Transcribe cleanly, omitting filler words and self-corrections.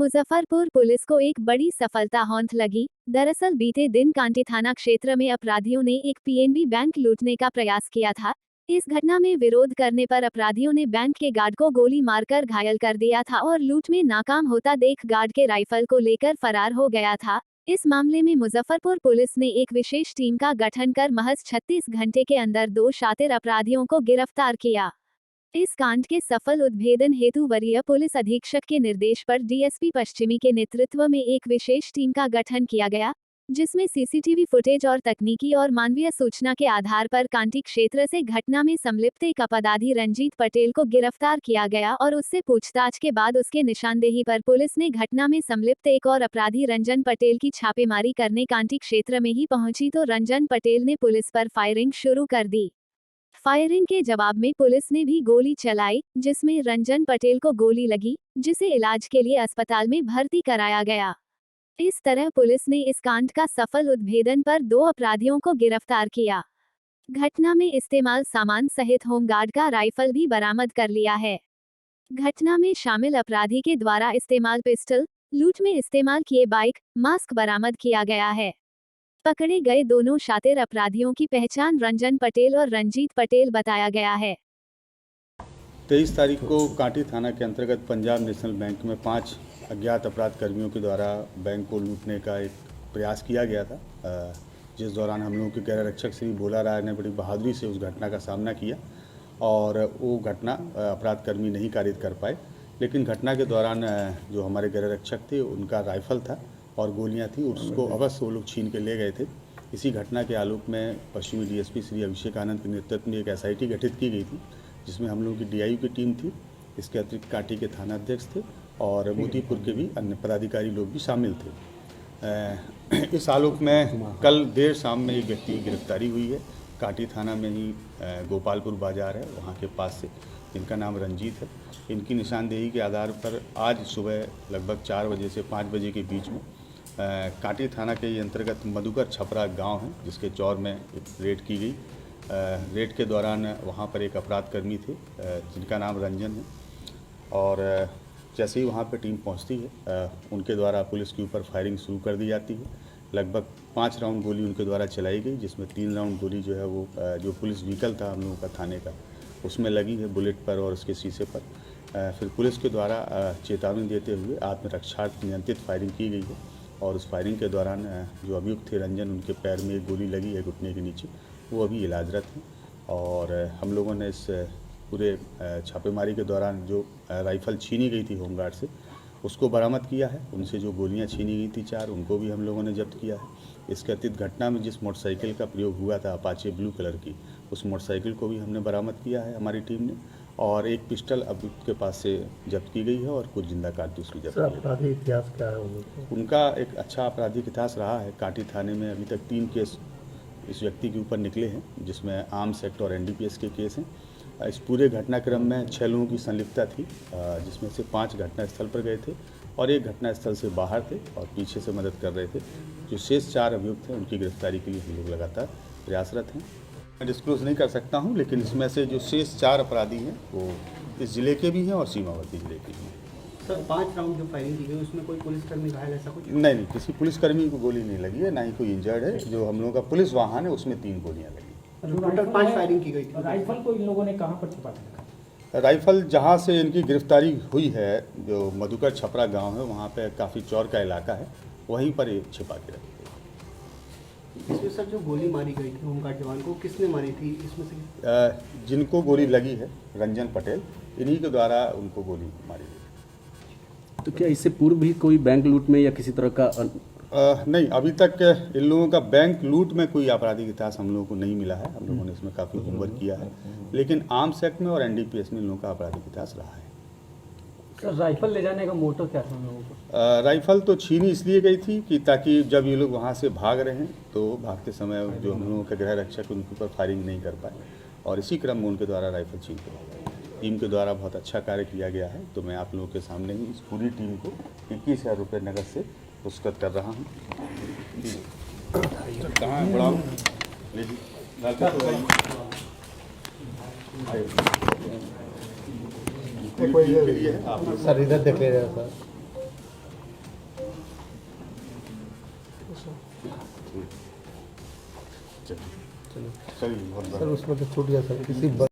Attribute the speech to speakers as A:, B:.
A: Muzaffarpur police को एक बड़ी सफलता हाथ लगी। दरअसल बीते दिन कांटी थाना क्षेत्र में अपराधियों ने एक पीएनबी बैंक लूटने का प्रयास किया था। इस घटना में विरोध करने पर अपराधियों ने बैंक के गार्ड को गोली मारकर घायल कर दिया था और लूट में नाकाम होता देख गार्ड के राइफल को लेकर फरार हो गया था। इस मामले में मुजफ्फरपुर पुलिस ने एक विशेष टीम का गठन कर महज 36 घंटे के अंदर 2 शातिर अपराधियों को गिरफ्तार किया। इस कांड के सफल उद्भेदन हेतु वरीय पुलिस अधीक्षक के निर्देश पर डीएसपी पश्चिमी के नेतृत्व में एक विशेष टीम का गठन किया गया, जिसमें सीसीटीवी फुटेज और तकनीकी और मानवीय सूचना के आधार पर कांटी क्षेत्र से घटना में संलिप्त एक अपराधी रंजीत पटेल को गिरफ्तार किया गया और उससे पूछताछ के बाद उसके निशानदेही पर पुलिस ने घटना में संलिप्त एक और अपराधी रंजन पटेल की छापेमारी करने कांटी क्षेत्र में ही पहुंची तो रंजन पटेल ने पुलिस पर फायरिंग शुरू कर दी। फायरिंग के जवाब में पुलिस ने भी गोली चलाई, जिसमें रंजन पटेल को गोली लगी, जिसे इलाज के लिए अस्पताल में भर्ती कराया गया। इस तरह पुलिस ने इस कांड का सफल उद्भेदन पर 2 अपराधियों को गिरफ्तार किया। घटना में इस्तेमाल सामान सहित होमगार्ड का राइफल भी बरामद कर लिया है। घटना में शामिल अपराधी के द्वारा इस्तेमाल पिस्टल, लूट में इस्तेमाल किए बाइक, मास्क बरामद किया गया है। पकड़े गए दोनों शातिर अपराधियों की पहचान रंजन पटेल और रंजीत पटेल बताया गया है।
B: 23 तारीख को कांटी थाना के अंतर्गत पंजाब नेशनल बैंक में 5 अज्ञात अपराध कर्मियों के द्वारा बैंक को लूटने का एक प्रयास किया गया था, जिस दौरान हम लोगों के गृह रक्षक श्री भोला राय ने बड़ी बहादुरी से उस घटना का सामना किया और वो घटना अपराध कर्मी नहीं कारित कर पाए। लेकिन घटना के दौरान जो हमारे गृह रक्षक थे उनका राइफल था और गोलियां थी, उसको अवश्य वो लोग छीन के ले गए थे। इसी घटना के आलोक में पश्चिमी डीएसपी श्री अभिषेक आनंद के नेतृत्व में एक एसआईटी गठित की गई थी, जिसमें हम लोगों की डीआईयू की टीम थी। इसके अतिरिक्त कांटी के थाना अध्यक्ष थे और मोतीपुर के भी अन्य पदाधिकारी लोग भी शामिल थे। इस आलोक में कल देर शाम में एक व्यक्ति की गिरफ्तारी हुई है। कांटी थाना में ही गोपालपुर बाजार है, वहाँ के पास से, जिनका नाम रंजीत है। इनकी निशानदेही के आधार पर आज सुबह लगभग 4 बजे से 5 बजे के बीच में कांटी थाना के अंतर्गत मधुकर छपरा गांव है, जिसके चौर में एक रेड की गई। रेड के दौरान वहां पर एक अपराध कर्मी थे जिनका नाम रंजन है और जैसे ही वहां पर टीम पहुंचती है उनके द्वारा पुलिस के ऊपर फायरिंग शुरू कर दी जाती है। लगभग 5 राउंड गोली उनके द्वारा चलाई गई, जिसमें 3 राउंड गोली जो है वो जो पुलिस व्हीकल था हम लोगों का थाने का, उसमें लगी है, बुलेट पर और उसके शीशे पर। फिर पुलिस के द्वारा चेतावनी देते हुए आत्मरक्षार्थ नियंत्रित फायरिंग की गई है और उस फायरिंग के दौरान जो अभियुक्त थे रंजन, उनके पैर में एक गोली लगी है घुटने के नीचे, वो अभी इलाजरत हैं। और हम लोगों ने इस पूरे छापेमारी के दौरान जो राइफ़ल छीनी गई थी होमगार्ड से, उसको बरामद किया है। उनसे जो गोलियां छीनी गई थी 4, उनको भी हम लोगों ने जब्त किया है। इसके अतिरिक्त घटना में जिस मोटरसाइकिल का प्रयोग हुआ था अपाचे ब्लू कलर की, उस मोटरसाइकिल को भी हमने बरामद किया है हमारी टीम ने, और एक पिस्टल अभियुक्त के पास से जब्त की गई है और कुछ जिंदा कारतूस भी जब्त किए।
C: आपराधिक इतिहास क्या है
B: उनका? एक अच्छा आपराधिक इतिहास रहा है। कांटी थाने में अभी तक 3 केस इस व्यक्ति के ऊपर निकले हैं, जिसमें आर्म्स एक्ट और एनडीपीएस के केस हैं। इस पूरे घटनाक्रम में 6 लोगों की संलिप्तता थी, जिसमें से 5 घटनास्थल पर गए थे और 1 घटनास्थल से बाहर थे और पीछे से मदद कर रहे थे। जो शेष 4 अभियुक्त हैं उनकी गिरफ्तारी के लिए हम लोग लगातार प्रयासरत हैं। मैं डिस्क्लोज नहीं कर सकता हूं, लेकिन इसमें से जो शेष 4 अपराधी हैं वो इस ज़िले के भी हैं और सीमावर्ती ज़िले के भी हैं।
D: सर 5 राउंड जो फायरिंग की गई उसमें कोई पुलिसकर्मी घायल ऐसा कुछ?
B: नहीं, किसी पुलिसकर्मी को गोली नहीं लगी है, ना ही कोई इंजर्ड है। जो हम लोगों का पुलिस वाहन है उसमें 3 गोलियाँ लगी।
D: टोटल 5 फायरिंग की गई थी।
E: राइफल को इन लोगों ने कहाँ पर छिपा के रखा?
B: राइफल जहाँ से इनकी गिरफ्तारी हुई है, जो मधुकर छपरा गांव है, वहाँ पे काफ़ी चौर का इलाका है, वहीं पर ये छिपा के रखी गई।
D: इसमें सर जो गोली मारी गई थी होमगार्ड जवान को, किसने मारी थी इसमें से?
B: जिनको गोली लगी है रंजन पटेल, इन्हीं के द्वारा उनको गोली मारी गई।
C: तो क्या इससे पूर्व भी कोई बैंक लूट में या किसी तरह का
B: नहीं, अभी तक इन लोगों का बैंक लूट में कोई आपराधिक इतिहास हम लोगों को नहीं मिला है। हम लोगों ने इसमें काफ़ी होमवर्क किया है, लेकिन आर्म्स एक्ट में और एनडीपीएस में इन लोगों का आपराधिक इतिहास रहा है।
E: सर राइफल ले जाने का मोटिव क्या था हम लोगों को?
B: राइफल तो छीनी इसलिए गई थी कि ताकि जब ये लोग वहाँ से भाग रहे हैं तो भागते समय जो हम लोगों के गृह रक्षक उनके ऊपर फायरिंग नहीं कर पाए, और इसी क्रम में उनके द्वारा राइफल छीन के टीम के द्वारा बहुत अच्छा कार्य किया गया है। तो मैं आप लोगों के सामने ही इस पूरी टीम को 21,000 रुपये नगद से पुरस्कृत कर रहा हूँ। कहाँ बड़ा
C: सर इधर देख ले रहे सर।
B: चलिए बहुत
F: सर उसमें तो छूट गया सर किसी